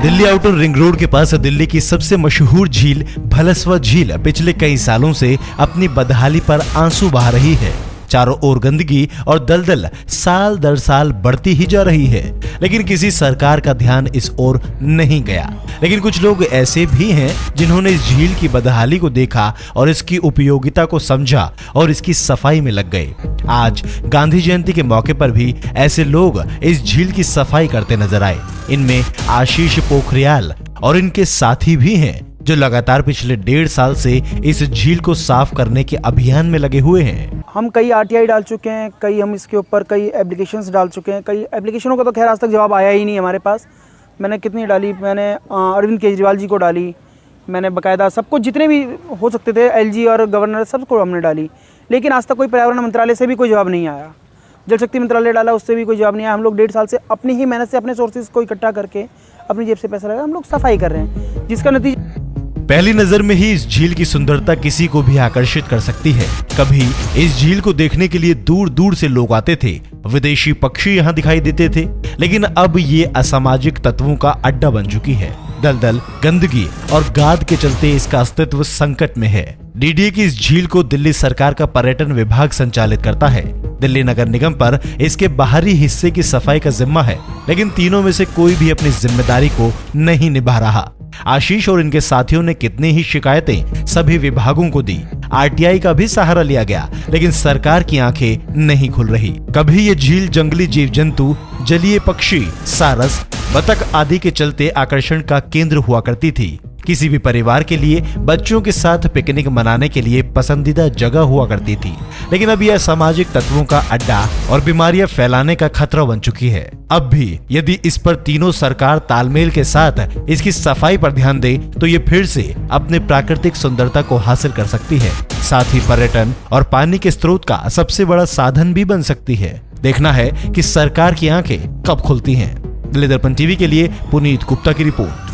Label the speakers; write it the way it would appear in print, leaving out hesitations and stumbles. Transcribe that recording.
Speaker 1: Delhi outer ring road के पास दिल्ली की सबसे मशहूर झील भलसवा झील पिछले कई सालों से अपनी बदहाली पर आंसू बहा रही है। चारों ओर गंदगी और दलदल साल दर साल बढ़ती ही जा रही है, लेकिन किसी सरकार का ध्यान इस ओर नहीं गया। लेकिन कुछ लोग ऐसे भी हैं जिन्होंने इस झील की बदहाली को देखा और इसकी उपयोगिता को समझा और इसकी सफाई में लग गए। आज गांधी जयंती के मौके पर भी ऐसे लोग इस झील की सफाई करते नजर आए। इनमें आशीष पोखरियाल और इनके साथी भी हैं जो लगातार पिछले 1.5 साल से इस झील को साफ करने के अभियान में लगे हुए हैं।
Speaker 2: हम कई आरटीआई डाल चुके हैं, कई हम इसके ऊपर कई एप्लीकेशंस डाल चुके हैं। कई एप्लीकेशनों का तो खैर आज तक जवाब आया ही नहीं हमारे पास। मैंने कितनी डाली, मैंने अरविंद केजरीवाल जी को डाली, मैंने बाकायदा सबको जितने भी हो सकते थे एलजी और गवर्नर सबको हमने डाली, लेकिन आज तक कोई पर्यावरण मंत्रालय से भी कोई जवाब नहीं आया। जल शक्ति मंत्रालय डाला, उससे भी कोई जवाब नहीं आया। हम लोग 1.5 साल से अपनी ही मेहनत से अपने सोर्सेज को इकट्ठा करके अपनी जेब से पैसा लगा हम लोग सफाई कर रहे हैं, जिसका नतीजा
Speaker 1: पहली नजर में ही इस झील की सुंदरता किसी को भी आकर्षित कर सकती है। कभी इस झील को देखने के लिए दूर दूर से लोग आते थे, विदेशी पक्षी यहाँ दिखाई देते थे, लेकिन अब ये असामाजिक तत्वों का अड्डा बन चुकी है। दलदल, गंदगी और गाद के चलते इसका अस्तित्व संकट में है। डीडीए की इस झील को दिल्ली सरकार का पर्यटन विभाग संचालित करता है। दिल्ली नगर निगम पर इसके बाहरी हिस्से की सफाई का जिम्मा है, लेकिन तीनों में से कोई भी अपनी जिम्मेदारी को नहीं निभा रहा। आशीष और इनके साथियों ने कितनी ही शिकायतें सभी विभागों को दी, आरटीआई का भी सहारा लिया गया, लेकिन सरकार की आंखें नहीं खुल रही। कभी ये झील जंगली जीव जंतु, जलीय पक्षी, सारस, बतख आदि के चलते आकर्षण का केंद्र हुआ करती थी। किसी भी परिवार के लिए बच्चों के साथ पिकनिक मनाने के लिए पसंदीदा जगह हुआ करती थी, लेकिन अब यह सामाजिक तत्वों का अड्डा और बीमारियां फैलाने का खतरा बन चुकी है। अब भी यदि इस पर तीनों सरकार तालमेल के साथ इसकी सफाई पर ध्यान दे तो ये फिर से अपने प्राकृतिक सुंदरता को हासिल कर सकती है, साथ ही पर्यटन और पानी के स्रोत का सबसे बड़ा साधन भी बन सकती है। देखना है कि सरकार की आंखें कब खुलती हैं। दिल्ली दर्पण टीवी के लिए पुनीत गुप्ता की रिपोर्ट।